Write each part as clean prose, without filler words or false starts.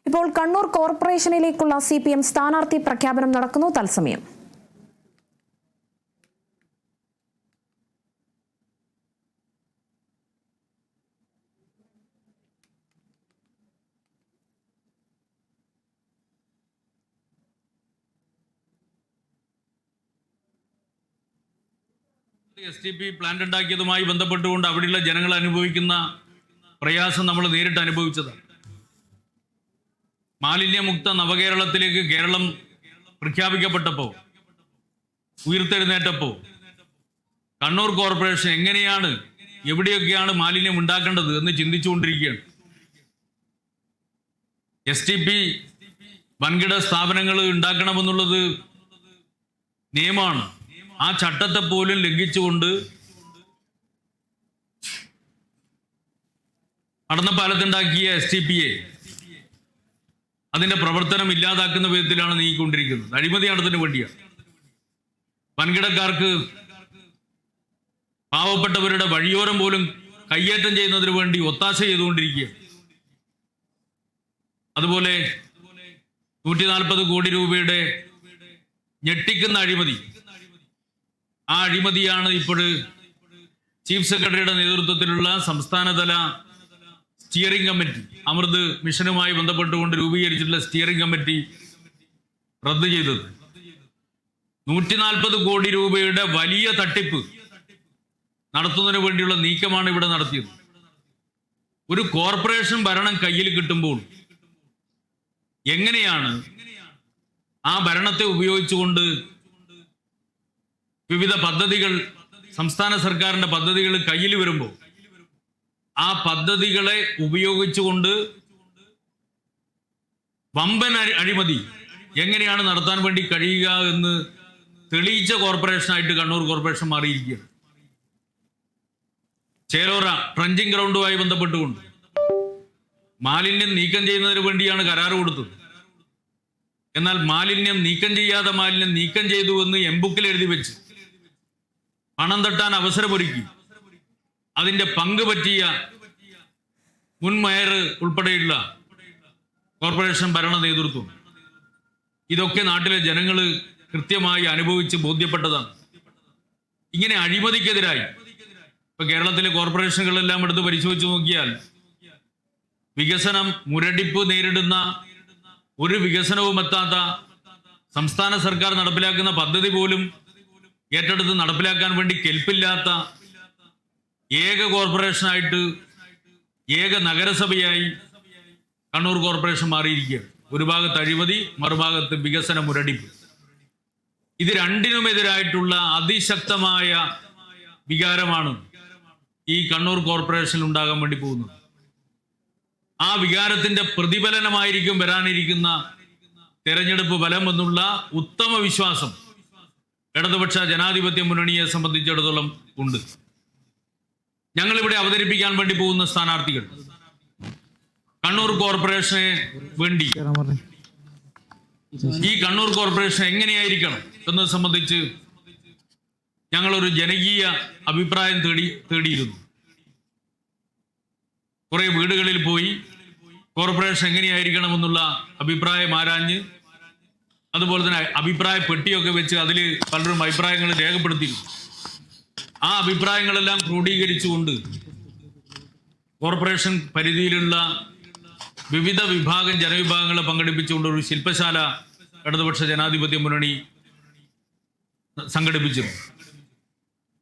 ഇപ്പോൾ കണ്ണൂർ കോർപ്പറേഷനിലേക്കുള്ള CPM സ്ഥാനാർത്ഥി പ്രഖ്യാപനം നടക്കുന്നു. തത്സമയം STP പ്ലാന്റ് ഉണ്ടാക്കിയതുമായി ബന്ധപ്പെട്ടുകൊണ്ട് അവിടെയുള്ള ജനങ്ങൾ അനുഭവിക്കുന്ന പ്രയാസം നമ്മൾ നേരിട്ട് അനുഭവിച്ചതാണ്. മാലിന്യമുക്ത നവകേരളത്തിലേക്ക് കേരളം പ്രഖ്യാപിക്കപ്പെട്ടപ്പോൾ, ഉയർത്തെഴുന്നേറ്റപ്പോൾ കണ്ണൂർ കോർപ്പറേഷൻ എങ്ങനെയാണ്, എവിടെയൊക്കെയാണ് മാലിന്യം ഉണ്ടാക്കേണ്ടത് എന്ന് ചിന്തിച്ചുകൊണ്ടിരിക്കുകയാണ്. STP വൻകിട സ്ഥാപനങ്ങൾ ഉണ്ടാക്കണമെന്നുള്ളത് നിയമമാണ്. ആ ചട്ടത്തെ പോലും ലംഘിച്ചുകൊണ്ട് അടന്നപ്പാലത്തുണ്ടാക്കിയ STPയെ അതിന്റെ പ്രവർത്തനം ഇല്ലാതാക്കുന്ന വിധത്തിലാണ് നീങ്ങിക്കൊണ്ടിരിക്കുന്നത്. അഴിമതി നടത്തിന് വേണ്ടിയാണ്. വൻകിടക്കാർക്ക്, പാവപ്പെട്ടവരുടെ വഴിയോരം പോലും കയ്യേറ്റം ചെയ്യുന്നതിന് വേണ്ടി ഒത്താശ ചെയ്തുകൊണ്ടിരിക്കുകയാണ്. അതുപോലെ 140 കോടി രൂപയുടെ ഞെട്ടിക്കുന്ന അഴിമതി, ആ അഴിമതിയാണ് ഇപ്പോൾ ചീഫ് സെക്രട്ടറിയുടെ നേതൃത്വത്തിലുള്ള സംസ്ഥാനതല സ്റ്റിയറിംഗ് കമ്മിറ്റി, അമൃത് മിഷനുമായി ബന്ധപ്പെട്ടുകൊണ്ട് രൂപീകരിച്ചിട്ടുള്ള സ്റ്റിയറിംഗ് കമ്മിറ്റി റദ്ദ് ചെയ്തത്. 140 കോടി രൂപയുടെ വലിയ തട്ടിപ്പ് നടത്തുന്നതിന് വേണ്ടിയുള്ള നീക്കമാണ് ഇവിടെ നടത്തിയത്. ഒരു കോർപ്പറേഷൻ ഭരണം കയ്യിൽ കിട്ടുമ്പോൾ എങ്ങനെയാണ് ആ ഭരണത്തെ ഉപയോഗിച്ചുകൊണ്ട് വിവിധ പദ്ധതികൾ, സംസ്ഥാന സർക്കാരിന്റെ പദ്ധതികൾ കയ്യിൽ വരുമ്പോൾ ആ പദ്ധതികളെ ഉപയോഗിച്ചുകൊണ്ട് വമ്പൻ അഴിമതി എങ്ങനെയാണ് നടത്താൻ വേണ്ടി കഴിയുക എന്ന് തെളിയിച്ച കോർപ്പറേഷനായിട്ട് കണ്ണൂർ കോർപ്പറേഷൻ മാറിയിരിക്കുകയാണ്. ചേലോറ ട്രഞ്ചിങ് ഗ്രൗണ്ടുമായി ബന്ധപ്പെട്ടുകൊണ്ട് മാലിന്യം നീക്കം ചെയ്യുന്നതിന് വേണ്ടിയാണ് കരാർ കൊടുത്തത്. എന്നാൽ മാലിന്യം നീക്കം ചെയ്യാതെ മാലിന്യം നീക്കം ചെയ്തു എന്ന് എംബുക്കിൽ എഴുതി വെച്ച് പണം തട്ടാൻ അവസരമൊരുക്കി അതിന്റെ പങ്ക് പറ്റിയ മുൻ മേയർ ഉൾപ്പെടെയുള്ള കോർപ്പറേഷൻ ഭരണ നേതൃത്വം, ഇതൊക്കെ നാട്ടിലെ ജനങ്ങൾ കൃത്യമായി അനുഭവിച്ച് ബോധ്യപ്പെട്ടതാണ്. ഇങ്ങനെ അഴിമതിക്കെതിരായി ഇപ്പൊ കേരളത്തിലെ കോർപ്പറേഷനുകളെല്ലാം എടുത്ത് പരിശോധിച്ച് നോക്കിയാൽ വികസനം മുരടിപ്പ് നേരിടുന്ന, ഒരു വികസനവും എത്താത്ത, സംസ്ഥാന സർക്കാർ നടപ്പിലാക്കുന്ന പദ്ധതി പോലും ഏറ്റെടുത്ത് നടപ്പിലാക്കാൻ വേണ്ടി കെൽപ്പില്ലാത്ത ഏക കോർപ്പറേഷനായിട്ട്, ഏക നഗരസഭയായി കണ്ണൂർ കോർപ്പറേഷൻ മാറിയിരിക്കുകയാണ്. ഒരു ഭാഗത്ത് അഴിമതി, മറുഭാഗത്ത് വികസന മുരടിപ്പ്. ഇത് രണ്ടിനുമെതിരായിട്ടുള്ള അതിശക്തമായ വികാരമാണ് ഈ കണ്ണൂർ കോർപ്പറേഷനിൽ ഉണ്ടാകാൻ വേണ്ടി പോകുന്നത്. ആ വികാരത്തിന്റെ പ്രതിഫലനമായിരിക്കും വരാനിരിക്കുന്ന തെരഞ്ഞെടുപ്പ് ഫലം എന്നുള്ള ഉത്തമ വിശ്വാസം ഇടതുപക്ഷ ജനാധിപത്യ മുന്നണിയെ സംബന്ധിച്ചിടത്തോളം ഉണ്ട്. ഞങ്ങളിവിടെ അവതരിപ്പിക്കാൻ വേണ്ടി പോകുന്ന സ്ഥാനാർത്ഥികൾ കണ്ണൂർ കോർപ്പറേഷനെ വേണ്ടി, ഈ കണ്ണൂർ കോർപ്പറേഷൻ എങ്ങനെയായിരിക്കണം എന്നത് സംബന്ധിച്ച് ഞങ്ങളൊരു ജനകീയ അഭിപ്രായം തേടിയിരുന്നു. കുറെ വീടുകളിൽ പോയി കോർപ്പറേഷൻ എങ്ങനെയായിരിക്കണം എന്നുള്ള അഭിപ്രായം ആരാഞ്ഞ്, അതുപോലെ തന്നെ അഭിപ്രായ പെട്ടിയൊക്കെ വെച്ച് അതിൽ പലരും അഭിപ്രായങ്ങൾ രേഖപ്പെടുത്തിയിരുന്നു. ആ അഭിപ്രായങ്ങളെല്ലാം ക്രോഡീകരിച്ചുകൊണ്ട് കോർപ്പറേഷൻ പരിധിയിലുള്ള വിവിധ ജനവിഭാഗങ്ങളെ പങ്കെടുപ്പിച്ചുകൊണ്ട് ഒരു ശില്പശാല ഇടതുപക്ഷ ജനാധിപത്യ മുന്നണി സംഘടിപ്പിച്ചിരുന്നു.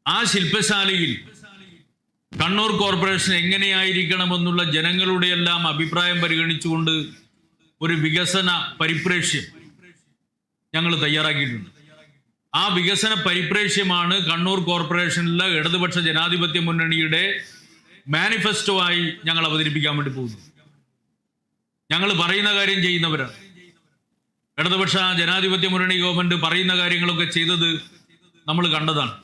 ആ ശില്പശാലയിൽ കണ്ണൂർ കോർപ്പറേഷൻ എങ്ങനെയായിരിക്കണമെന്നുള്ള ജനങ്ങളുടെ എല്ലാം അഭിപ്രായം പരിഗണിച്ചുകൊണ്ട് ഒരു വികസന പരിപ്രേക്ഷ്യം ഞങ്ങൾ തയ്യാറാക്കിയിട്ടുണ്ട്. ആ വികസന പരിപ്രേക്ഷ്യമാണ് കണ്ണൂർ കോർപ്പറേഷനിലെ ഇടതുപക്ഷ ജനാധിപത്യ മുന്നണിയുടെ മാനിഫെസ്റ്റോ ആയി ഞങ്ങൾ അവതരിപ്പിക്കാൻ വേണ്ടി പോകുന്നു. ഞങ്ങൾ പറയുന്ന കാര്യം ചെയ്യുന്നവരാണ്. ഇടതുപക്ഷ ജനാധിപത്യ മുന്നണി ഗവൺമെന്റ് പറയുന്ന കാര്യങ്ങളൊക്കെ ചെയ്തത് നമ്മൾ കണ്ടതാണ്.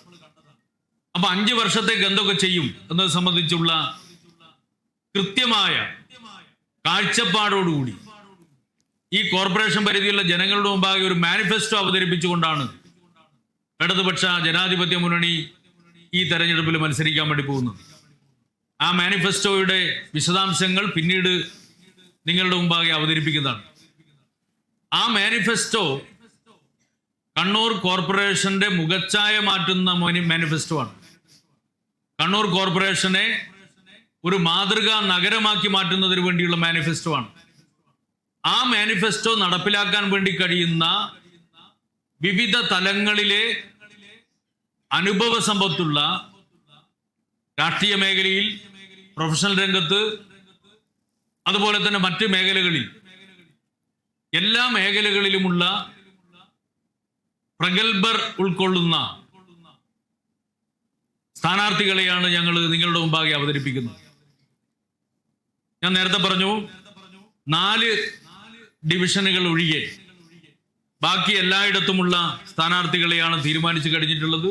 അപ്പൊ 5 വർഷത്തേക്ക് എന്തൊക്കെ ചെയ്യും എന്നത് സംബന്ധിച്ചുള്ള കൃത്യമായ കാഴ്ചപ്പാടോടുകൂടി ഈ കോർപ്പറേഷൻ പരിധിയിലുള്ള ജനങ്ങളുടെ മുമ്പാകെ ഒരു മാനിഫെസ്റ്റോ അവതരിപ്പിച്ചുകൊണ്ടാണ് ഇടതുപക്ഷ ജനാധിപത്യ മുന്നണി ഈ തെരഞ്ഞെടുപ്പിൽ മത്സരിക്കാൻ വേണ്ടി പോകുന്നത്. ആ മാനിഫെസ്റ്റോയുടെ വിശദാംശങ്ങൾ പിന്നീട് നിങ്ങളുടെ മുമ്പാകെ അവതരിപ്പിക്കുന്നതാണ്. ആ മാനിഫെസ്റ്റോ കണ്ണൂർ കോർപ്പറേഷന്റെ മുഖച്ഛായ മാറ്റുന്ന മാനിഫെസ്റ്റോ ആണ്. കണ്ണൂർ കോർപ്പറേഷനെ ഒരു മാതൃകാ നഗരമാക്കി മാറ്റുന്നതിന് വേണ്ടിയുള്ള മാനിഫെസ്റ്റോ ആണ്. ആ മാനിഫെസ്റ്റോ നടപ്പിലാക്കാൻ വേണ്ടി കഴിയുന്ന വിവിധ തലങ്ങളിലെ അനുഭവ സമ്പത്തുള്ള രാഷ്ട്രീയ മേഖലയിൽ, പ്രൊഫഷണൽ രംഗത്ത്, അതുപോലെ തന്നെ മറ്റ് മേഖലകളിൽ, എല്ലാ മേഖലകളിലുമുള്ള പ്രഗത്ഭർ ഉൾക്കൊള്ളുന്ന സ്ഥാനാർത്ഥികളെയാണ് ഞങ്ങൾ നിങ്ങളുടെ മുമ്പാകെ അവതരിപ്പിക്കുന്നത്. ഞാൻ നേരത്തെ പറഞ്ഞു, 4 ഡിവിഷനുകൾ ഒഴികെ ബാക്കി എല്ലായിടത്തുമുള്ള സ്ഥാനാർത്ഥികളെയാണ് തീരുമാനിച്ചു കഴിഞ്ഞിട്ടുള്ളത്.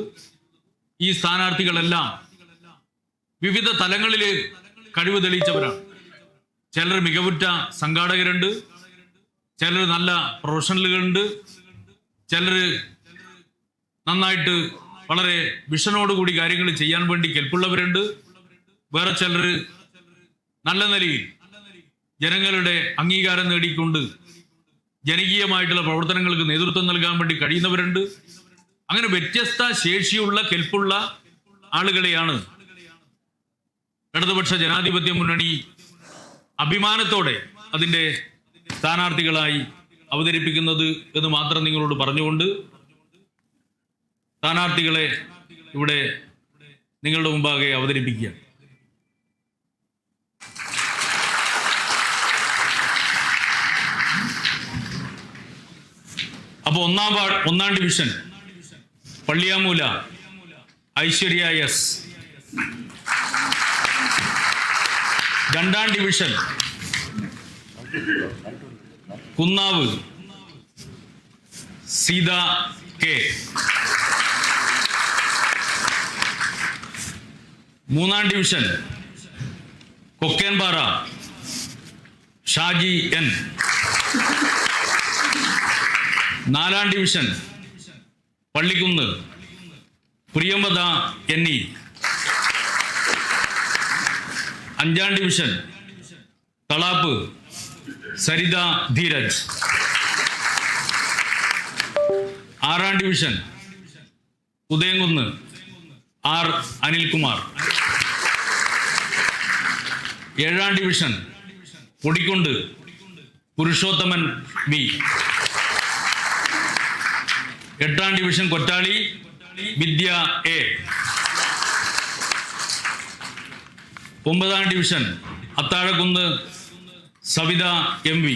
ഈ സ്ഥാനാർത്ഥികളെല്ലാം വിവിധ തലങ്ങളിൽ കഴിവ് തെളിയിച്ചവരാണ്. ചിലർ മികവുറ്റ സംഘാടകരുണ്ട്, ചിലർ നല്ല പ്രൊഫഷണലുകളുണ്ട്, ചിലർ നന്നായിട്ട് വളരെ വിഷനോടുകൂടി കാര്യങ്ങൾ ചെയ്യാൻ വേണ്ടി കെൽപ്പുള്ളവരുണ്ട്, വേറെ ചിലർ നല്ല നിലയിൽ ജനങ്ങളുടെ അംഗീകാരം നേടിക്കൊണ്ട് ജനകീയമായിട്ടുള്ള പ്രവർത്തനങ്ങൾക്ക് നേതൃത്വം നൽകാൻ വേണ്ടി കഴിയുന്നവരുണ്ട്. അങ്ങനെ വ്യത്യസ്ത ശേഷിയുള്ള കെൽപ്പുള്ള ആളുകളെയാണ് ഇടതുപക്ഷ ജനാധിപത്യ മുന്നണി അഭിമാനത്തോടെ അതിൻ്റെ സ്ഥാനാർത്ഥികളായി അവതരിപ്പിക്കുന്നത് എന്ന് മാത്രം നിങ്ങളോട് പറഞ്ഞുകൊണ്ട് സ്ഥാനാർത്ഥികളെ ഇവിടെ നിങ്ങളുടെ മുമ്പാകെ അവതരിപ്പിക്കുക. അപ്പോൾ ഒന്നാം ഡിവിഷൻ പള്ളിയാമൂല ഐശ്വര്യ എസ്. 2ാം ഡിവിഷൻ കുന്നാവ് സീത കെ. 3ാം ഡിവിഷൻ കൊക്കേൻപാറ ഷാജി എൻ. 4ാം ഡിവിഷൻ പള്ളിക്കുന്ന് പ്രിയംവദ എന്നീ. 5ാം ഡിവിഷൻ തളാപ്പ് സരിത ധീരജ്. 6ാം ഡിവിഷൻ ഉദയംകുന്ന് ആർ അനിൽകുമാർ. 7ാം ഡിവിഷൻ പൊടിക്കുണ്ട് പുരുഷോത്തമൻ വി. 8ാം ഡിവിഷൻ കൊറ്റാളി വിദ്യ എ. 9ാം division Athazhakkunnu Savitha M V.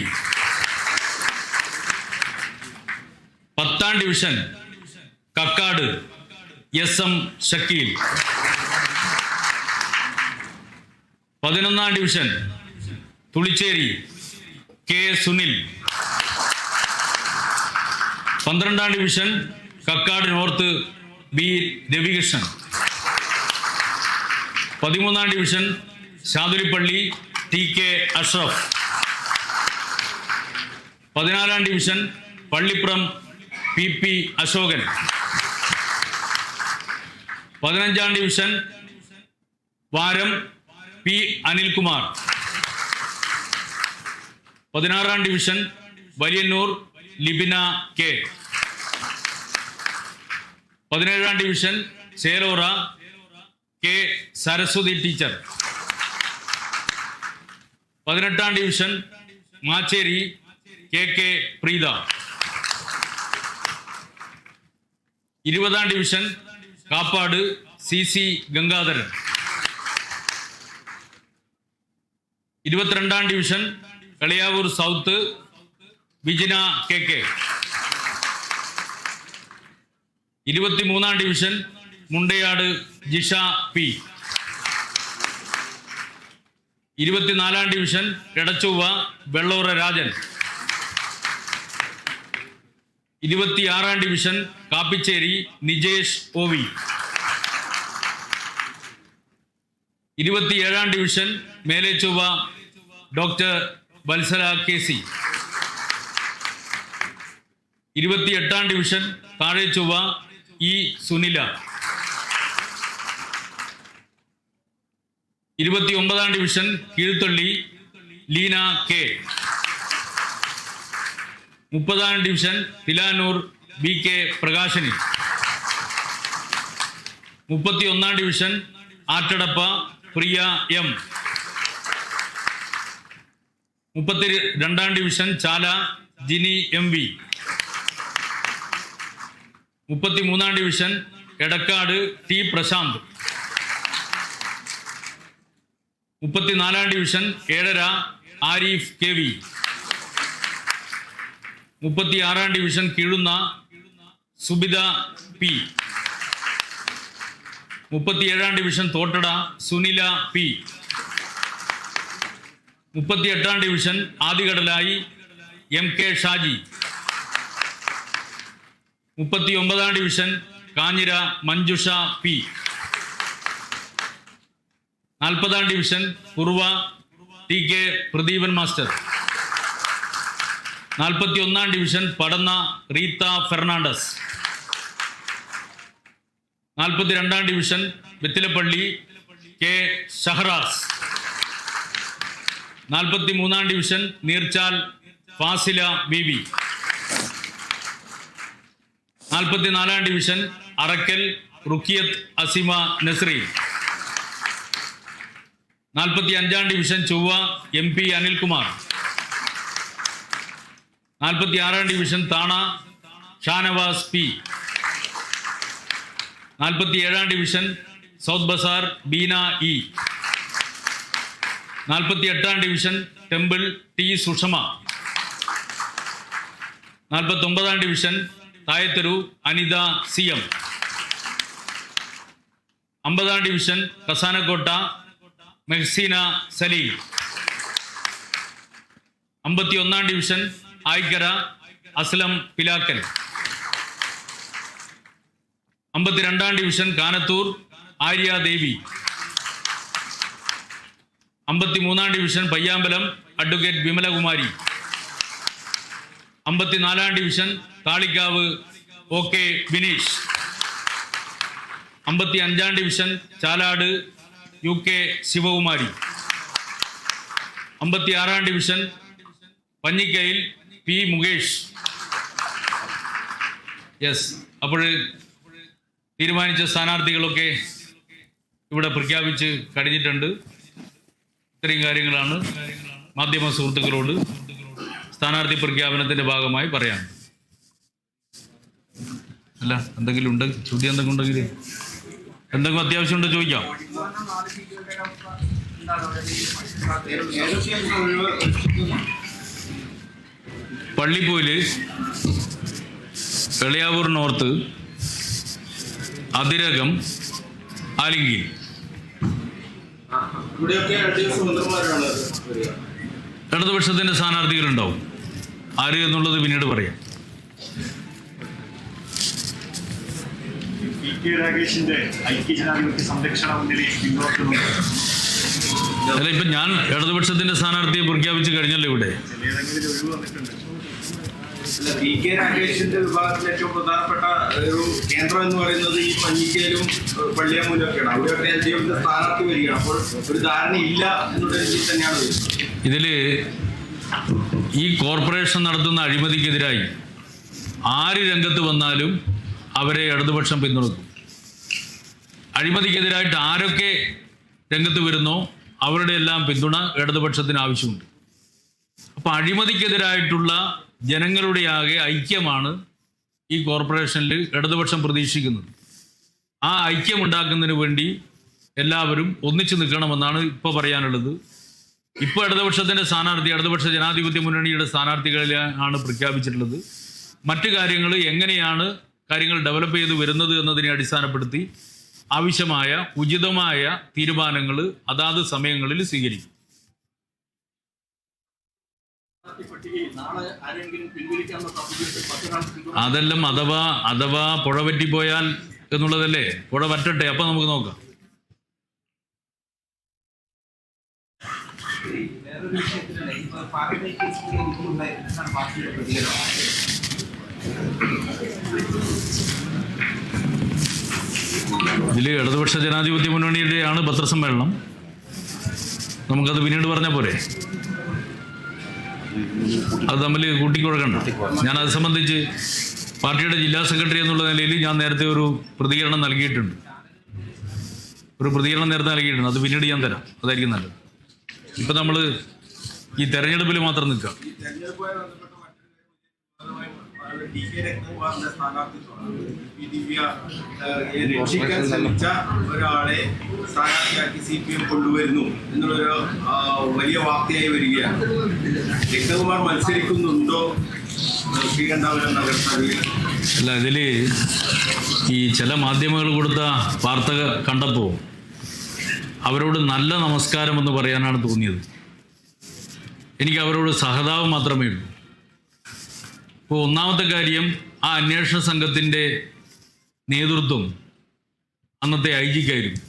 10ാം division Kakkad S M Shakeel. 11ാം ഡിവിഷൻ തുളിച്ചേരി കെ സുനിൽ. 12ാം division Kakkad north B Ravikrishnan. 13ാം division Shathulipalli T K Ashraf. 14ാം division Pallipuram P P Ashokan. 15ാം ഡിവിഷൻ വാരം പി അനിൽകുമാർ. 16ാം ഡിവിഷൻ വലിയന്നൂർ ലിബിന കെ. 17ാം division Chelora K Saraswathi teacher. 18ാം division Macheri K K Preetha. 20ാം division Kappad C C Gangadharan. 22ാം division Kaliyavoor south Vijina K K. 23ാം ഡിവിഷൻ മുണ്ടയാട് ജിഷ പി. 24ാം ഡിവിഷൻ എടച്ചൊവ്വ വെള്ളൂറ രാജൻ. 26ാം division Kappicheri Nijesh O V. 27ാം division Melechovva doctor Vatsala K C. 28ാം ഡിവിഷൻ താഴേച്ചൊവ്വ ഇ സുനില. 29ാം ഡിവിഷൻ കീഴ്ത്തള്ളി ലീന കെ. 30-ാം division Thilanur B K Prakashini. 31-ാം ഡിവിഷൻ ആറ്റടപ്പ പ്രിയ എം. 32-ാം division Chala Jini M V. 33-ാം ഡിവിഷൻ എടക്കാട് ടി പ്രശാന്ത്. 34-ാം division Ezhara Arif K V. 36-ാം ഡിവിഷൻ കീഴുന്ന സുബിത പി. 37-ാം ഡിവിഷൻ തോട്ടട സുനില പി. 38-ാം division Adikadalayi M K Shaji. 39-ാം ഡിവിഷൻ കാഞ്ഞിര മഞ്ജുഷ പി. 40-ാം division Kuruva T K Pradeepan master. 41-ാം ഡിവിഷൻ പടന്ന റീത്ത ഫെർണാണ്ടസ്. 42-ാം ഡിവിഷൻ വെത്തിലപ്പള്ളി കെ ഷഹറാസ്. 43-ാം ഡിവിഷൻ നീർച്ചാൽ ഫാസില ബീബി. 44-ാം ഡിവിഷൻ അറക്കൽ റുക്കിയത്ത് അസിമ നസ്രി. 45-ാം division Chovva M P Anilkumar. 46-ാം ഡിവിഷൻ താണ ഷാനവാസ് പി. 47-ാം division south Bazar Beena E. 48-ാം ഡിവിഷൻ ടെമ്പിൾ ടി സുഷമ. 49-ാം division Thayatheru Anitha C M. 50-ാം ഡിവിഷൻ കസാനക്കോട്ട മെഹ്സീന സലീം. 51-ാം ഡിവിഷൻ ആയിക്കര അസ്ലം പിലാക്കൽ. 52-ാം ഡിവിഷൻ കാനത്തൂർ ആര്യ ദേവി. 53-ാം ഡിവിഷൻ പയ്യാമ്പലം അഡ്വക്കേറ്റ് വിമലകുമാരി. 54-ാം division Thalikkavu O K Bineesh. 55-ാം division Chalad U K Sivakumari. 56-ാം division Panhikkayil P Mukesh. Yes, അപ്പോൾ തീരുമാനിച്ച സ്ഥാനാർത്ഥികളൊക്കെ ഇവിടെ പ്രഖ്യാപിച്ച് കഴിഞ്ഞിട്ടുണ്ട്. ഇത്രയും കാര്യങ്ങളാണ് മാധ്യമ സുഹൃത്തുക്കളോട് സ്ഥാനാർത്ഥി പ്രഖ്യാപനത്തിന്റെ ഭാഗമായി പറയാം. അല്ല, എന്തെങ്കിലും ഉണ്ട്, ചോദ്യം എന്തെങ്കിലും ഉണ്ടെങ്കിൽ, എന്തെങ്കിലും അത്യാവശ്യം ഉണ്ടോ ചോദിക്കാം. പള്ളിപ്പോയില് എളിയാവൂർ നോർത്ത് അതിരകം ആലിംഗി. ഇടതുപക്ഷത്തിന്റെ സ്ഥാനാർത്ഥികളുണ്ടാവും. ആര് എന്നുള്ളത് പിന്നീട് പറയാം. അല്ല, ഇപ്പൊ ഞാൻ ഇടതുപക്ഷത്തിന്റെ സ്ഥാനാർത്ഥിയെ പ്രഖ്യാപിച്ച് കഴിഞ്ഞല്ലോ ഇവിടെ. പി കെ രാഗേഷിന്റെ വിഭാഗത്തിൽ ഏറ്റവും പ്രധാനപ്പെട്ട ഒരു കേന്ദ്രം എന്ന് പറയുന്നത് ഈ പഞ്ഞിക്കയിലും പള്ളിയാമൂലും ഒക്കെയാണ്. അവിടെയൊക്കെ എൽഡിഎഫിന്റെ സ്ഥാനാർത്ഥി വരികയാണ്. അപ്പോൾ ഒരു ധാരണയില്ല എന്നുള്ള രീതിയിൽ തന്നെയാണ് വരുന്നത്. ഇതില് ഈ കോർപ്പറേഷൻ നടത്തുന്ന അഴിമതിക്കെതിരായി ആര് രംഗത്ത് വന്നാലും അവരെ ഇടതുപക്ഷം പിന്തുണക്കും. അഴിമതിക്കെതിരായിട്ട് ആരൊക്കെ രംഗത്ത് വരുന്നോ അവരുടെ എല്ലാം പിന്തുണ ഇടതുപക്ഷത്തിന് ആവശ്യമുണ്ട്. അപ്പൊ അഴിമതിക്കെതിരായിട്ടുള്ള ജനങ്ങളുടെ ആകെ ഐക്യമാണ് ഈ കോർപ്പറേഷനിൽ ഇടതുപക്ഷം പ്രതീക്ഷിക്കുന്നത്. ആ ഐക്യം ഉണ്ടാക്കുന്നതിന് വേണ്ടി എല്ലാവരും ഒന്നിച്ചു നിൽക്കണമെന്നാണ് ഇപ്പോൾ പറയാനുള്ളത്. ഇപ്പോൾ ഇടതുപക്ഷത്തിന്റെ സ്ഥാനാർത്ഥി ഇടതുപക്ഷ ജനാധിപത്യ മുന്നണിയുടെ സ്ഥാനാർത്ഥികളിലാണ് പ്രഖ്യാപിച്ചിട്ടുള്ളത്. മറ്റു കാര്യങ്ങൾ എങ്ങനെയാണ് കാര്യങ്ങൾ ഡെവലപ്പ് ചെയ്ത് വരുന്നത് എന്നതിനെ അടിസ്ഥാനപ്പെടുത്തി ആവശ്യമായ ഉചിതമായ തീരുമാനങ്ങൾ അതാത് സമയങ്ങളിൽ സ്വീകരിക്കും. അതെല്ലാം അഥവാ പുഴ പറ്റിപ്പോയാൽ എന്നുള്ളതല്ലേ. പുഴ പറ്റട്ടെ, അപ്പൊ നമുക്ക് നോക്കാം. ഇതിൽ ഇടതുപക്ഷ ജനാധിപത്യ മുന്നണിയുടെയാണ് പത്രസമ്മേളനം. നമുക്കത് പിന്നീട് പറഞ്ഞാൽ പോരെ. അത് തമ്മിൽ കൂട്ടിക്കുഴക്കണ്ട. ഞാൻ അത് സംബന്ധിച്ച് പാർട്ടിയുടെ ജില്ലാ സെക്രട്ടറി എന്നുള്ള നിലയിൽ ഞാൻ നേരത്തെ ഒരു പ്രതികരണം നൽകിയിട്ടുണ്ട്. അത് പിന്നീട് ഞാൻ തരാം. അതായിരിക്കും നല്ലത്. ഇപ്പം നമ്മൾ ഈ തെരഞ്ഞെടുപ്പിൽ മാത്രം നിൽക്കുക. രക്ഷിക്കാൻ ശ്രമിച്ച ഒരാളെ സ്ഥാനാർത്ഥിയാക്കി CPM കൊണ്ടുവരുന്നു എന്നുള്ളൊരു വലിയ വാർത്തയായി വരികയാണ്. രക്തകുമാർ മത്സരിക്കുന്നുണ്ടോ ശ്രീകണ്ഠാപുരം നഗരസഭയിൽ? അല്ല, ഇതിൽ ഈ ചില മാധ്യമങ്ങൾ കൊടുത്ത വാർത്ത കണ്ടപ്പോൾ അവരോട് നല്ല നമസ്കാരം എന്ന് പറയാനാണ് തോന്നിയത്. എനിക്ക് അവരോട് സഹതാപം മാത്രമേ ഉള്ളൂ. ഇപ്പോൾ ഒന്നാമത്തെ കാര്യം, ആ അന്വേഷണ സംഘത്തിൻ്റെ നേതൃത്വം അന്നത്തെ IG-ക്കായിരുന്നു.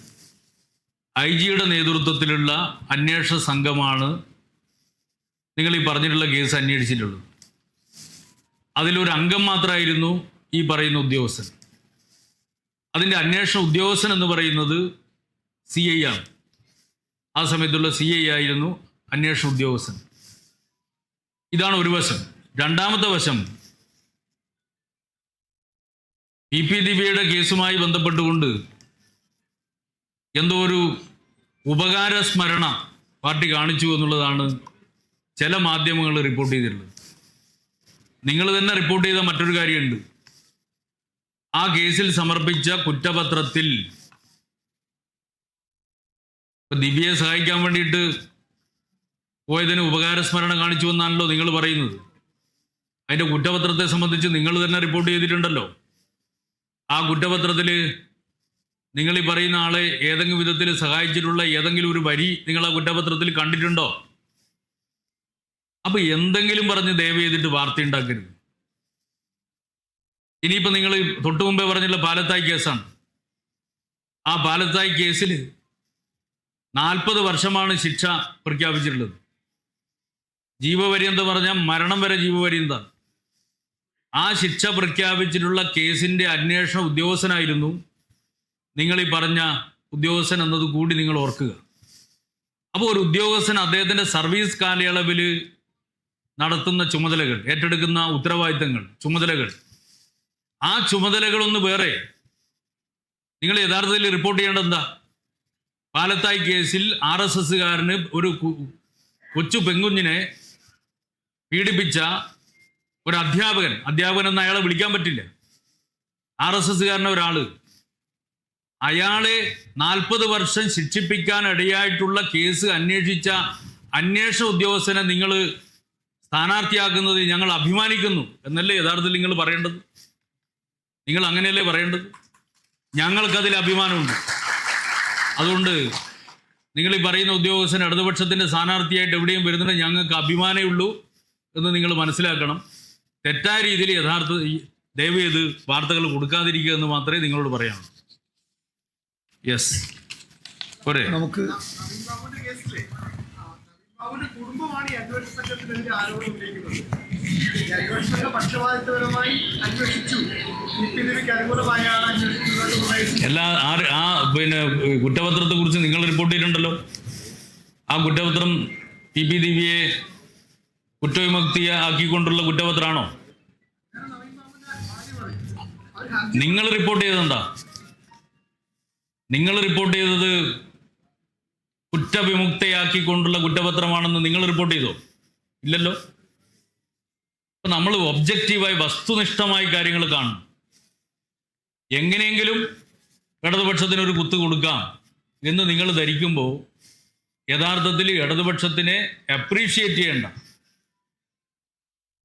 IG-യുടെ നേതൃത്വത്തിലുള്ള അന്വേഷണ സംഘമാണ് നിങ്ങൾ ഈ പറഞ്ഞിട്ടുള്ള കേസ് അന്വേഷിച്ചിട്ടുള്ളത്. അതിലൊരു അംഗം മാത്രമായിരുന്നു ഈ പറയുന്ന ഉദ്യോഗസ്ഥൻ. അതിൻ്റെ അന്വേഷണ ഉദ്യോഗസ്ഥൻ എന്ന് പറയുന്നത് CI ആണ്. ആ സമയത്തുള്ള CI ആയിരുന്നു അന്വേഷണ ഉദ്യോഗസ്ഥൻ. ഇതാണ് ഒരു വശം. രണ്ടാമത്തെ വശം, PP ദിവ്യയുടെ കേസുമായി ബന്ധപ്പെട്ടുകൊണ്ട് എന്തോ ഒരു ഉപകാര സ്മരണ പാർട്ടി കാണിച്ചു എന്നുള്ളതാണ് ചില മാധ്യമങ്ങൾ റിപ്പോർട്ട് ചെയ്തിട്ടുള്ളത്. നിങ്ങൾ തന്നെ റിപ്പോർട്ട് ചെയ്ത മറ്റൊരു കാര്യമുണ്ട്. ആ കേസിൽ സമർപ്പിച്ച കുറ്റപത്രത്തിൽ ദിവ്യയെ സഹായിക്കാൻ വേണ്ടിയിട്ട് പോയതിന് ഉപകാരസ്മരണ കാണിച്ചു എന്നാണല്ലോ നിങ്ങൾ പറയുന്നത്. അതിൻ്റെ കുറ്റപത്രത്തെ സംബന്ധിച്ച് നിങ്ങൾ തന്നെ റിപ്പോർട്ട് ചെയ്തിട്ടുണ്ടല്ലോ. ആ കുറ്റപത്രത്തിൽ നിങ്ങൾ ഈ പറയുന്ന ആളെ ഏതെങ്കിലും വിധത്തിൽ സഹായിച്ചിട്ടുള്ള ഏതെങ്കിലും ഒരു വരി നിങ്ങൾ ആ കുറ്റപത്രത്തിൽ കണ്ടിട്ടുണ്ടോ? അപ്പോൾ എന്തെങ്കിലും പറഞ്ഞ് ദയവ് ചെയ്തിട്ട് വാർത്ത ഉണ്ടാക്കരുത്. ഇനിയിപ്പോൾ നിങ്ങൾ തൊട്ടു മുമ്പേ പറഞ്ഞുള്ള പാലത്തായി കേസാണ്. ആ പാലത്തായി കേസിൽ 40 വർഷമാണ് ശിക്ഷ പ്രഖ്യാപിച്ചിട്ടുള്ളത്. ജീവപര്യന്തം പറഞ്ഞാൽ മരണം വരെ ജീവപര്യന്തം. ആ ശിക്ഷ പ്രഖ്യാപിച്ചിട്ടുള്ള കേസിൻ്റെ അന്വേഷണ ഉദ്യോഗസ്ഥനായിരുന്നു നിങ്ങൾ ഈ പറഞ്ഞ ഉദ്യോഗസ്ഥൻ എന്നത് കൂടി നിങ്ങൾ ഓർക്കുക. അപ്പോൾ ഒരു ഉദ്യോഗസ്ഥൻ അദ്ദേഹത്തിൻ്റെ സർവീസ് കാലയളവിൽ നടത്തുന്ന ചുമതലകൾ, ഏറ്റെടുക്കുന്ന ഉത്തരവാദിത്തങ്ങൾ, ചുമതലകൾ, ആ ചുമതലകളൊന്ന് വേറെ. നിങ്ങൾ യഥാർത്ഥത്തിൽ റിപ്പോർട്ട് ചെയ്യേണ്ടത് എന്താ? പാലത്തായി കേസിൽ RSSകാരന് ഒരു കൊച്ചു പെൺകുഞ്ഞിനെ പീഡിപ്പിച്ച ഒരു അധ്യാപകൻ എന്ന് അയാളെ വിളിക്കാൻ പറ്റില്ല, RSSകാരനെ ഒരാൾ, അയാളെ 40 വർഷം ശിക്ഷിപ്പിക്കാൻ ഇടയായിട്ടുള്ള കേസ് അന്വേഷിച്ച അന്വേഷണ ഉദ്യോഗസ്ഥനെ നിങ്ങൾ സ്ഥാനാർത്ഥിയാക്കുന്നത് ഞങ്ങൾ അഭിമാനിക്കുന്നു എന്നല്ലേ യഥാർത്ഥത്തിൽ നിങ്ങൾ പറയേണ്ടത്? നിങ്ങൾ അങ്ങനെയല്ലേ പറയേണ്ടത്? ഞങ്ങൾക്കതിൽ അഭിമാനമുണ്ട്. അതുകൊണ്ട് നിങ്ങൾ ഈ പറയുന്ന ഉദ്യോഗസ്ഥൻ ഇടതുപക്ഷത്തിൻ്റെ സ്ഥാനാർത്ഥിയായിട്ട് എവിടെയും വരുന്നത് ഞങ്ങൾക്ക് അഭിമാനമേ ഉള്ളൂ എന്ന് നിങ്ങൾ മനസ്സിലാക്കണം. തെറ്റായ രീതിയിൽ ദയവ് ചെയ്ത് വാർത്തകൾ കൊടുക്കാതിരിക്കുക എന്ന് മാത്രമേ നിങ്ങളോട് പറയാനുള്ളൂ. യെസ്, പോരെ. നമുക്ക് കുടുംബമാണ് ഈ അന്വേഷണ സംഘത്തിനെതിരെ ആരോപണം ഉന്നയിക്കുന്നത്. ഈ അന്വേഷണ സംഘം പക്ഷപാതിത്വപരമായി അന്വേഷിച്ചു, അനുകൂലമായാണ് അന്വേഷിക്കുന്നത്. എല്ലാ പിന്നെ കുറ്റപത്രത്തെ കുറിച്ച് നിങ്ങൾ റിപ്പോർട്ട് ചെയ്തിട്ടുണ്ടല്ലോ. ആ കുറ്റപത്രം PP ദിവ്യയെ കുറ്റവിമുക്തിയാക്കിക്കൊണ്ടുള്ള കുറ്റപത്രമാണോ? നിങ്ങൾ റിപ്പോർട്ട് ചെയ്തതെന്താ? നിങ്ങൾ റിപ്പോർട്ട് ചെയ്തത് കുറ്റവിമുക്തയാക്കിക്കൊണ്ടുള്ള കുറ്റപത്രമാണെന്ന് നിങ്ങൾ റിപ്പോർട്ട് ചെയ്തോ? ഇല്ലല്ലോ. അപ്പം നമ്മൾ ഒബ്ജക്റ്റീവായി വസ്തുനിഷ്ഠമായി കാര്യങ്ങൾ കാണും. എങ്ങനെയെങ്കിലും ഇടതുപക്ഷത്തിനൊരു കുത്ത് കൊടുക്കാം എന്ന് നിങ്ങൾ ധരിക്കുമ്പോൾ യഥാർത്ഥത്തിൽ ഇടതുപക്ഷത്തിനെ അപ്രീഷിയേറ്റ് ചെയ്യേണ്ട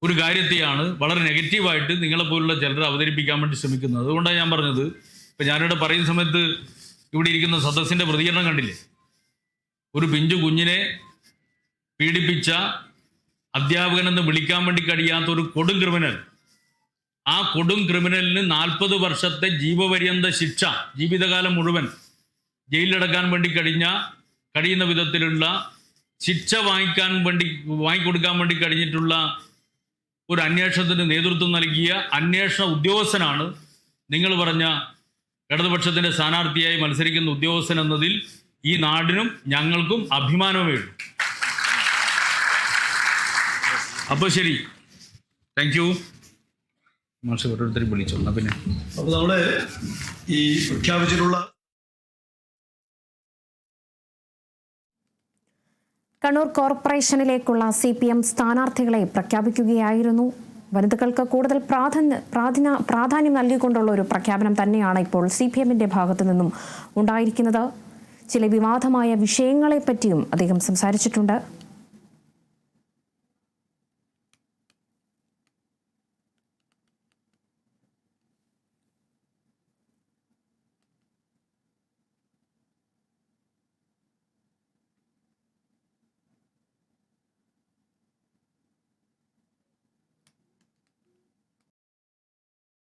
ഒരു കാര്യത്തെയാണ് വളരെ നെഗറ്റീവായിട്ട് നിങ്ങളെപ്പോലുള്ള ചിലർ അവതരിപ്പിക്കാൻ വേണ്ടി ശ്രമിക്കുന്നത്. അതുകൊണ്ടാണ് ഞാൻ പറഞ്ഞത്. ഇപ്പം ഞാനിവിടെ പറയുന്ന സമയത്ത് ഇവിടെ ഇരിക്കുന്ന സദസ്സിൻ്റെ പ്രതികരണം കണ്ടില്ലേ? ഒരു പിഞ്ചു കുഞ്ഞിനെ പീഡിപ്പിച്ച അധ്യാപകനെന്ന് വിളിക്കാൻ വേണ്ടി കഴിയാത്ത ഒരു കൊടും ക്രിമിനൽ, ആ കൊടും ക്രിമിനലിന് 40 വർഷത്തെ ജീവപര്യന്ത ശിക്ഷ, ജീവിതകാലം മുഴുവൻ ജയിലിലടക്കാൻ വേണ്ടി കഴിയുന്ന വിധത്തിലുള്ള ശിക്ഷ വാങ്ങിക്കൊടുക്കാൻ വേണ്ടി കഴിഞ്ഞിട്ടുള്ള ഒരു അന്വേഷണത്തിന് നേതൃത്വം നൽകിയ അന്വേഷണ ഉദ്യോഗസ്ഥനാണ് നിങ്ങൾ പറഞ്ഞ ഇടതുപക്ഷത്തിൻ്റെ സ്ഥാനാർത്ഥിയായി മത്സരിക്കുന്ന ഉദ്യോഗസ്ഥൻ എന്നതിൽ ഈ നാടിനും ഞങ്ങൾക്കും അഭിമാനമേ ഉള്ളൂ. അപ്പോൾ ശരി, താങ്ക് യു. മാഷ് ഓരോരുത്തരും വിളിച്ചോളാം. പിന്നെ അപ്പോൾ നമ്മൾ ഈ പ്രഖ്യാപിച്ചിട്ടുള്ള കണ്ണൂർ കോർപ്പറേഷനിലേക്കുള്ള CPM സ്ഥാനാർത്ഥികളെ പ്രഖ്യാപിക്കുകയായിരുന്നു. വനിതകൾക്ക് കൂടുതൽ പ്രാധാന്യം നൽകിക്കൊണ്ടുള്ള ഒരു പ്രഖ്യാപനം തന്നെയാണ് ഇപ്പോൾ CPMന്റെ ഭാഗത്തു നിന്നും ഉണ്ടായിരിക്കുന്നത്. ചില വിവാദമായ വിഷയങ്ങളെപ്പറ്റിയും അദ്ദേഹം സംസാരിച്ചിട്ടുണ്ട്.